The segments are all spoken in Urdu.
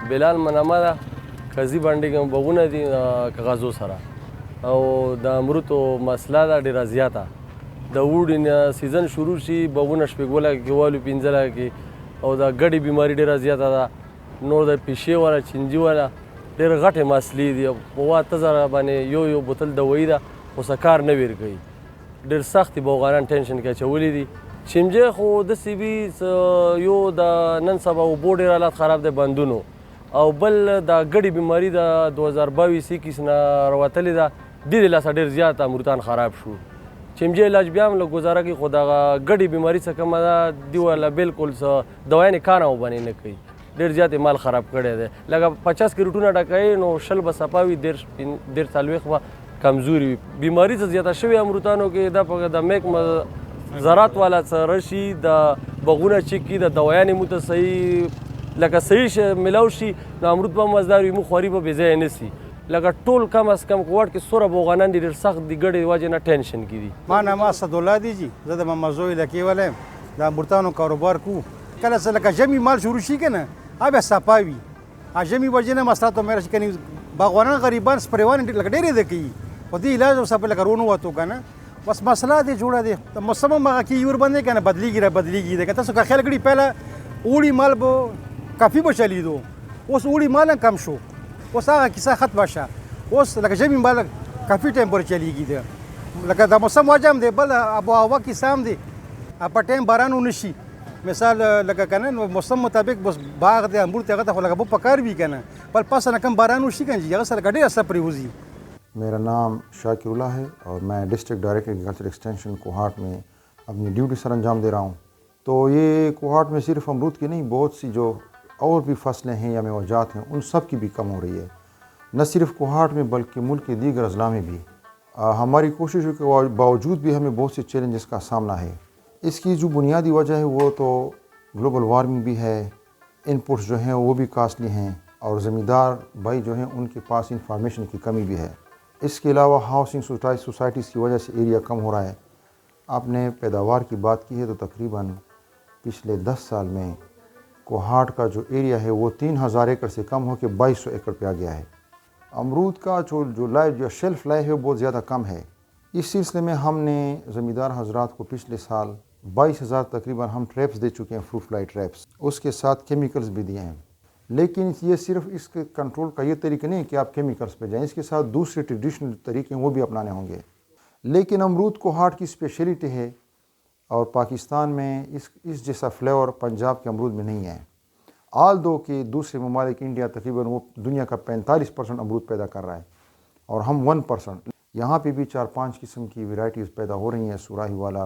بلال منامه ده قضي باندې کوم بغونه دي کاغذو سره او د امرودو مسله ده ډېره زیاته د اوړي سیزن شروع شي بغونه شپږ لکه کې والو پنځه لکه کې او د ګډې بیماري ډېره زیاته ده نور د پیشې والا چینجي والا ډېرې غټې مسلې دي په 7000 باندې یو بوتل دوایي ده خو څه کار نه ورکوي ډېر سخت بوغانان ټینشن کې اچولي دي چینجی خو داسې وي یو د نن سبا اوبو ډېر حالات خراب دی بندونو او بل د ګډې بیماري د 2022-21 نه راوتلې ده دې لاسه ډېر زیات امروتان خراب شو چینجی علاج بیا هم لږ ګزاره کوي خو دغه ګډې بیماري څه کمه ده دې والا بالکل څه دوایانې کار هم ورباندې نه کوي ډېر زیات یې مال خراب کړی دی لکه 50 کریټونه ډکوي نو 20 به صفا وي 40 به کمزوري وي بیماري څه زیاته شوې امروتانو کې دا په د میک زراعت والا څه راشي د بغونه چیک کي د دوایانې مو ته صحیح لکه صحیح ملاو شي نو امرود به مزدار وي موږ خواري به بې ځایه نه سي لکه ټول کم از کم کوټ کې سوره بوغانان دي ډېر سخت دي ګډې وجې نه ټینشن کې دي ما نام اسدالله دی جی زه د ممزوی علاقې والا یم د امرتانو کاروبار کوو کله څه لکه ژمي مال شروع شي که نه بیا صفا وي ژمي وجې نه مسله ته مېره شي که باغوانان غریبان سپریوان لکه ډېرې ده کوي خو دې علاج او صفا لکه رونو وتو که نه بس مسله دې جوړه دی د موسم هم هغه کېږي ورباندې که نه بدلېږي را بدلېږي که تاسو که خیال کړي پهله اوړي مال به کافي به چلیدو اوس اوړي مال هم کم شو اوس هغه کیسه ختمه شه اوس لکه ژمي مال کافي ټیمپر چلیږي دی لکه د موسم وجه هم دی بل آب و هوا کیسه هم دی په ټایم باران ونه شي مثال لکه که نه موسم مطابق بس باغ دی انګور دی هغه ته خو لکه به پکار وي که نه بل پس نه کم باران وشي که نه هغه سره ډېر اثر پرې وځي میرا نام شاکر اللہ ہے اور میں district director agriculture extension Kohat میں اپنی ڈیوٹی سر انجام دے رہا ہوں تو یہ کوہاٹ میں صرف امرود کی نہیں بہت سی جو اور بھی فصلیں ہیں یا میوجات ہیں ان سب کی بھی کم ہو رہی ہے نہ صرف کوہاٹ میں بلکہ ملک کے دیگر اضلاع میں بھی ہماری کوششوں کے باوجود بھی ہمیں بہت سے چیلنجز کا سامنا ہے اس کی جو بنیادی وجہ ہے وہ تو گلوبل وارمنگ بھی ہے انپٹس جو ہیں وہ بھی کاسٹلی ہیں اور زمیندار بھائی جو ہیں ان کے پاس انفارمیشن کی کمی بھی ہے اس کے علاوہ ہاؤسنگ سوسائٹیز کی وجہ سے ایریا کم ہو رہا ہے آپ نے پیداوار کی بات کی ہے تو تقریباً پچھلے 10 سال میں کوہاٹ کا جو ایریا ہے وہ 3000 ایکڑ سے کم ہو کے 2200 ایکڑ پہ آ گیا ہے امرود کا جو شیلف لائف ہے وہ بہت زیادہ کم ہے اس سلسلے میں ہم نے زمیندار حضرات کو پچھلے سال 22,000 تقریباً ہم ٹریپس دے چکے ہیں فروٹ فلائی ٹریپس اس کے ساتھ کیمیکلز بھی دیے ہیں لیکن یہ صرف اس کے کنٹرول کا یہ طریقہ نہیں ہے کہ آپ کیمیکلز پہ جائیں اس کے ساتھ دوسرے ٹریڈیشنل طریقے ہیں وہ بھی اپنانے ہوں گے لیکن امرود کوہاٹ کی اسپیشلٹی ہے اور پاکستان میں اس جیسا فلیور پنجاب کے امرود میں نہیں ہے آل دو کہ دوسرے ممالک انڈیا تقریباً وہ دنیا کا 45% امرود پیدا کر رہا ہے اور ہم 1% یہاں پہ بھی 4-5 قسم کی ویرائٹیز پیدا ہو رہی ہیں سراہی والا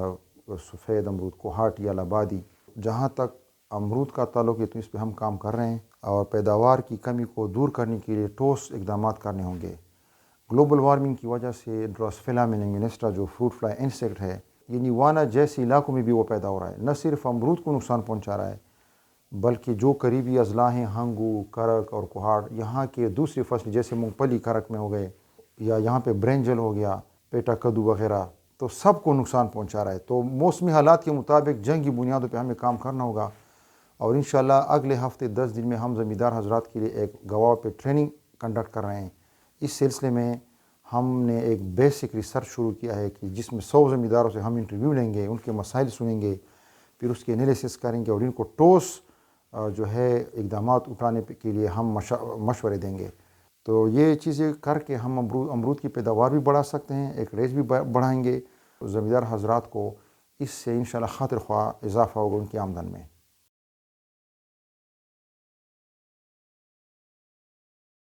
سفید امرود کوہاٹ یا آبادی جہاں تک امرود کا تعلق ہے تو اس پہ ہم کام کر رہے ہیں اور پیداوار کی کمی کو دور کرنے کے لیے ٹھوس اقدامات کرنے ہوں گے گلوبل وارمنگ کی وجہ سے ڈروسوفیلا مینگنسٹا جو فروٹ فلائی انسیکٹ ہے یعنی وانا جیسے علاقوں میں بھی وہ پیدا ہو رہا ہے نہ صرف امرود کو نقصان پہنچا رہا ہے بلکہ جو قریبی اضلاع ہیں ہنگو کرک اور کوہاٹ یہاں کے دوسری فصل جیسے مونگ پھلی کرک میں ہو گئے یا یہاں پہ برنجل ہو گیا پیٹا کدو وغیرہ تو سب کو نقصان پہنچا رہا ہے تو موسمی حالات کے مطابق جنگی بنیادوں پہ ہمیں کام کرنا ہوگا اور انشاءاللہ اگلے ہفتے 10 دن میں ہم زمیندار حضرات کے لیے ایک گواہ پہ ٹریننگ کنڈکٹ کر رہے ہیں اس سلسلے میں ہم نے ایک بیسک ریسرچ شروع کیا ہے کہ جس میں 100 زمینداروں سے ہم انٹرویو لیں گے ان کے مسائل سنیں گے پھر اس کے انالیسس کریں گے اور ان کو ٹھوس جو ہے اقدامات اٹھانے کے لیے ہم مشورے دیں گے تو یہ چیزیں کر کے ہم امرود کی پیداوار بھی بڑھا سکتے ہیں ایک ریٹ بھی بڑھائیں گے زمیندار حضرات کو اس سے انشاءاللہ خاطر خواہ اضافہ ہوگا ان کی آمدن میں